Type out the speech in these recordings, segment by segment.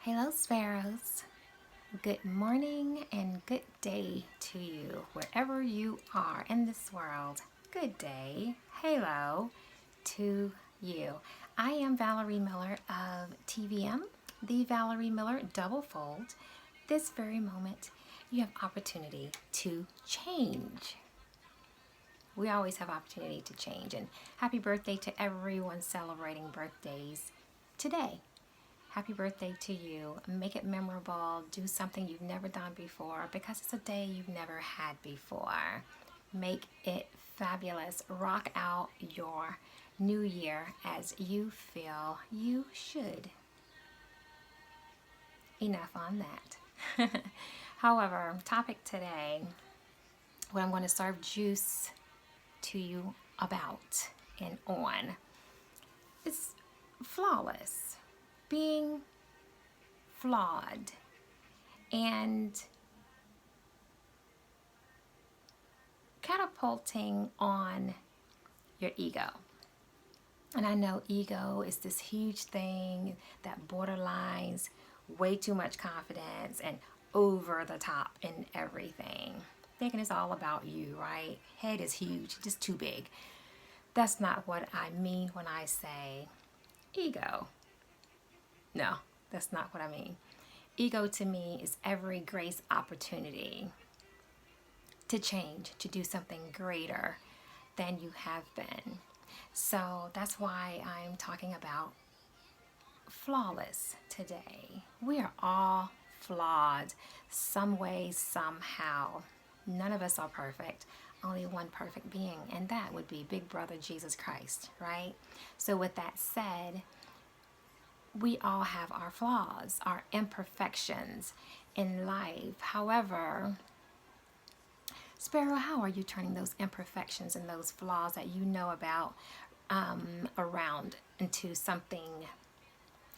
Hello, sparrows. Good morning and good day to you, wherever you are in this world. Good day. Hello to you. I am Valerie Miller of TVM, the Valerie Miller Double Fold. This very moment, you have opportunity to change. We always have opportunity to change. And happy birthday to everyone celebrating birthdays today. Happy birthday to you. Make it memorable. Do something you've never done before because it's a day you've never had before. Make it fabulous. Rock out your new year as you feel you should. Enough on that. However, topic today, what I'm going to serve juice to you about and on is flawless. Being flawed and catapulting on your ego. And I know ego is this huge thing that borderlines way too much confidence and over the top in everything. Thinking it's all about you, right? Head is huge, just too big. That's not what I mean when I say ego. No, that's not what I mean. Ego to me is every grace opportunity to change, to do something greater than you have been. So that's why I'm talking about flawless today. We are all flawed some way, somehow. None of us are perfect. Only one perfect being, and that would be Big Brother Jesus Christ, right? So with that said, we all have our flaws, our imperfections in life. However, Sparrow, how are you turning those imperfections and those flaws that you know about around into something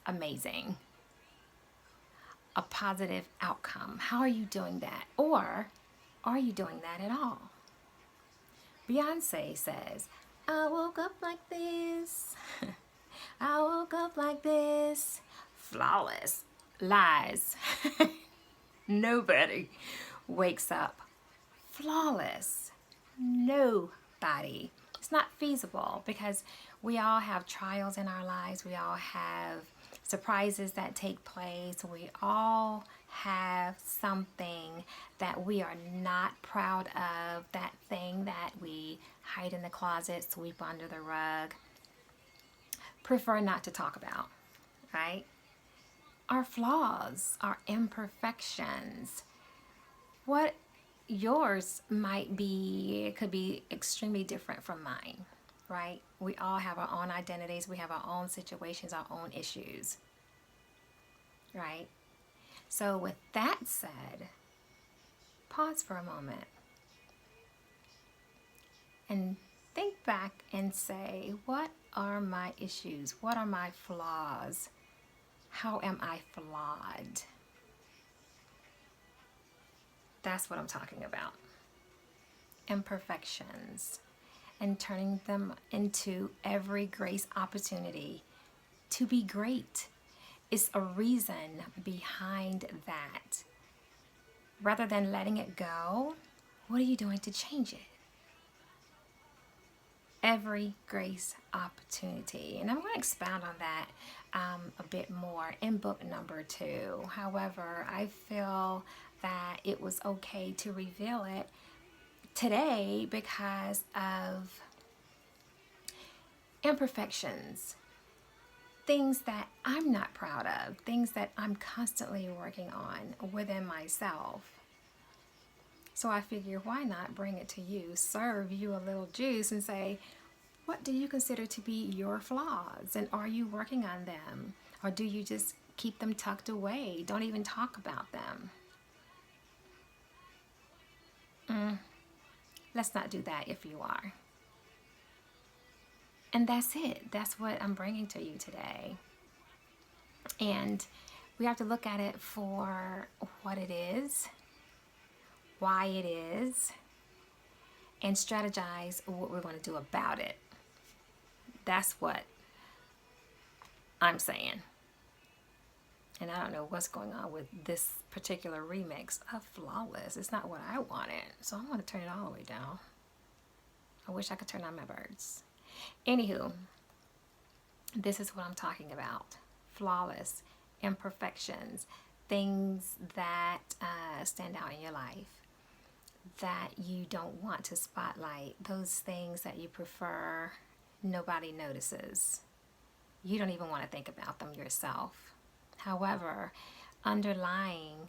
amazing, a positive outcome? How are you doing that? Or are you doing that at all? Beyonce says, I woke up like this. I woke up like this. Flawless. Lies. Nobody wakes up flawless. Nobody. It's not feasible because we all have trials in our lives. We all have surprises that take place. We all have something that we are not proud of, that thing that we hide in the closet, sweep under the rug, prefer not to talk about, right? Our flaws, our imperfections. What yours might be, could be extremely different from mine, right? We all have our own identities, we have our own situations, our own issues, right? So with that said, pause for a moment and think back and say, what are my issues? What are my flaws? How am I flawed? That's what I'm talking about. Imperfections and turning them into every grace opportunity to be great. Is a reason behind that. Rather than letting it go, what are you doing to change it? Every grace opportunity. And I'm going to expound on that a bit more in book number 2. However, I feel that it was okay to reveal it today because of imperfections, things that I'm not proud of, things that I'm constantly working on within myself. So I figure, why not bring it to you, serve you a little juice and say, what do you consider to be your flaws? And are you working on them? Or do you just keep them tucked away? Don't even talk about them. Let's not do that if you are. And that's it. That's what I'm bringing to you today. And we have to look at it for what it is, why it is, and strategize what we're going to do about it. That's what I'm saying. And I don't know what's going on with this particular remix of Flawless. It's not what I wanted. So I'm going to turn it all the way down. I wish I could turn on my birds. Anywho, this is what I'm talking about. Flawless, imperfections, things that stand out in your life that you don't want to spotlight, those things that you prefer nobody notices. You don't even want to think about them yourself. However, underlying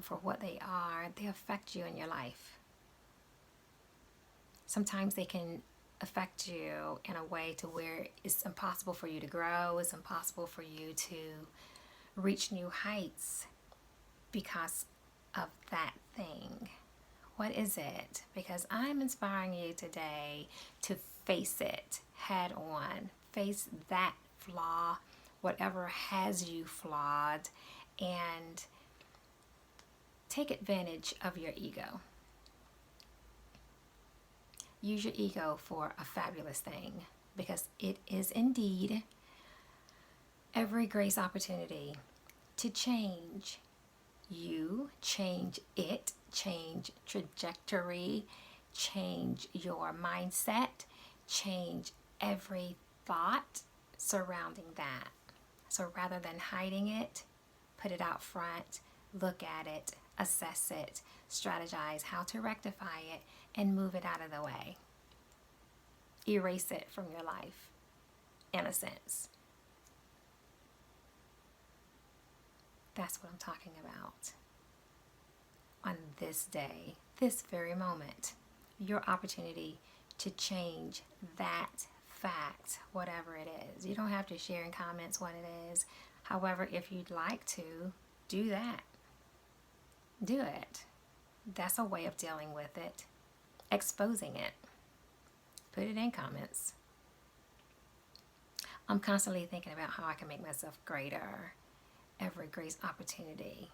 for what they are, they affect you in your life. Sometimes they can affect you in a way to where it's impossible for you to grow, it's impossible for you to reach new heights because of that thing. What is it? Because I'm inspiring you today to face it head on. Face that flaw, whatever has you flawed, and take advantage of your ego. Use your ego for a fabulous thing, because it is indeed every grace opportunity to change you, change it, change trajectory, change your mindset, change every thought surrounding that. So rather than hiding it, put it out front, look at it, assess it, strategize how to rectify it, and move it out of the way. Erase it from your life, in a sense. That's what I'm talking about. On this day, this very moment, your opportunity to change that fact, whatever it is. You don't have to share in comments what it is. However, if you'd like to, do that. Do it. That's a way of dealing with it. Exposing it. Put it in comments. I'm constantly thinking about how I can make myself greater. Every grace opportunity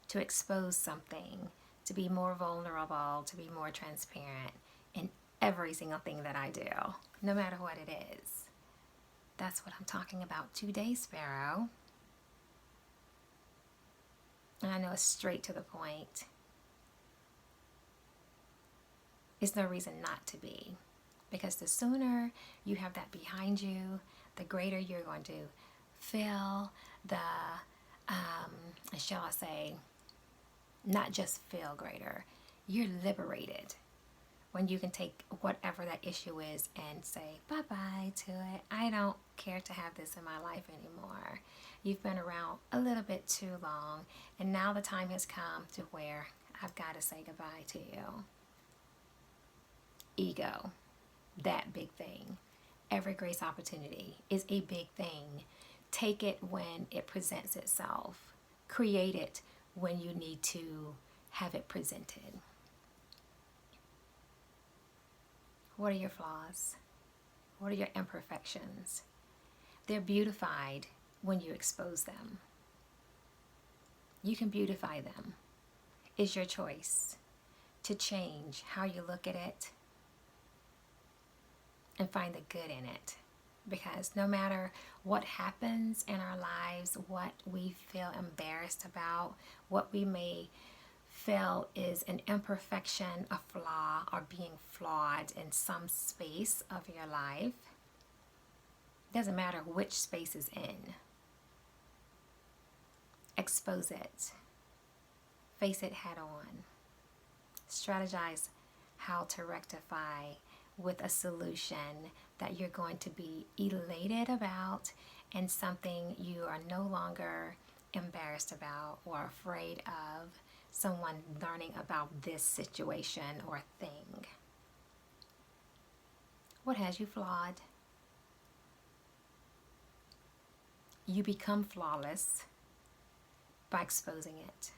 to expose something, to be more vulnerable, to be more transparent in every single thing that I do, no matter what it is. That's what I'm talking about today, Sparrow. And I know it's straight to the point. There's no reason not to be, because the sooner you have that behind you, the greater you're going to feel, shall I say, not just feel greater, you're liberated when you can take whatever that issue is and say bye-bye to it. I don't care to have this in my life anymore. You've been around a little bit too long, and now the time has come to where I've got to say goodbye to you. Ego, that big thing. Every grace opportunity is a big thing. Take it when it presents itself. Create it when you need to have it presented. What are your flaws? What are your imperfections? They're beautified when you expose them. You can beautify them. It's your choice to change how you look at it and find the good in it. Because no matter what happens in our lives, what we feel embarrassed about, what we may feel is an imperfection, a flaw, or being flawed in some space of your life, doesn't matter which space is in. Expose it. Face it head on. Strategize how to rectify with a solution that you're going to be elated about, and something you are no longer embarrassed about or afraid of someone learning about this situation or thing. What has you flawed? You become flawless by exposing it,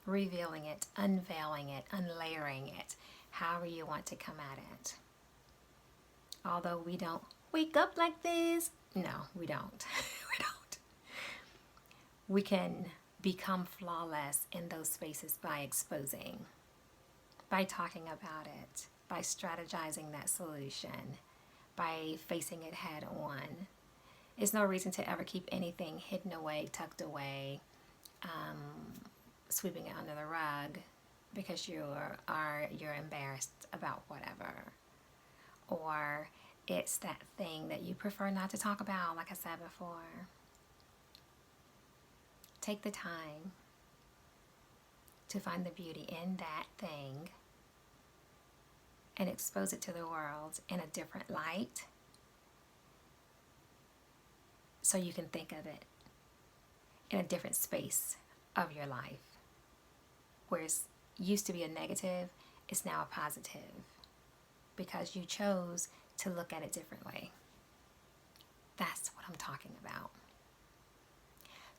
revealing it, unveiling it, unlayering it, however you want to come at it. Although we don't wake up like this. No, we don't. We don't. We can become flawless in those spaces by exposing, by talking about it, by strategizing that solution, by facing it head on, It's no reason to ever keep anything hidden away, tucked away, sweeping it under the rug because you're embarrassed about whatever, or it's that thing that you prefer not to talk about. Like I said before, take the time to find the beauty in that thing and expose it to the world in a different light, so you can think of it in a different space of your life. Where it used to be a negative, it's now a positive because you chose to look at it differently. That's what I'm talking about.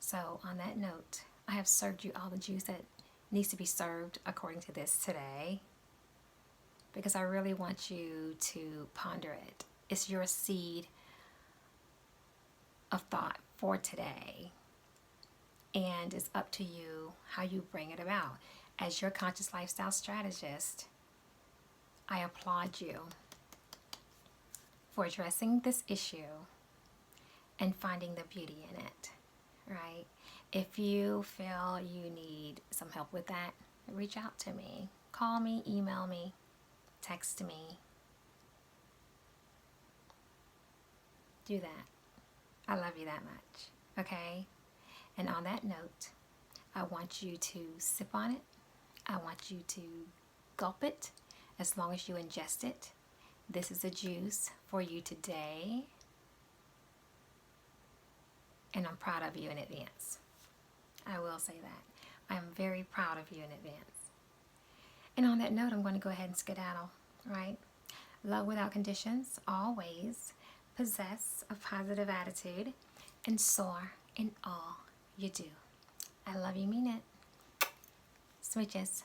So on that note, I have served you all the juice that needs to be served according to this today, because I really want you to ponder it. It's your seed of thought for today, and it's up to you how you bring it about. As your conscious lifestyle strategist, I applaud you for addressing this issue and finding the beauty in it, right? If you feel you need some help with that, reach out to me. Call me, email me, text me. Do that. I love you that much, okay? And on that note, I want you to sip on it. I want you to gulp it as long as you ingest it. This is a juice for you today. And I'm proud of you in advance. I will say that. I'm very proud of you in advance. And on that note, I'm going to go ahead and skedaddle, right? Love without conditions, always. Possess a positive attitude and soar in all you do. I love you, mean it. Smooches.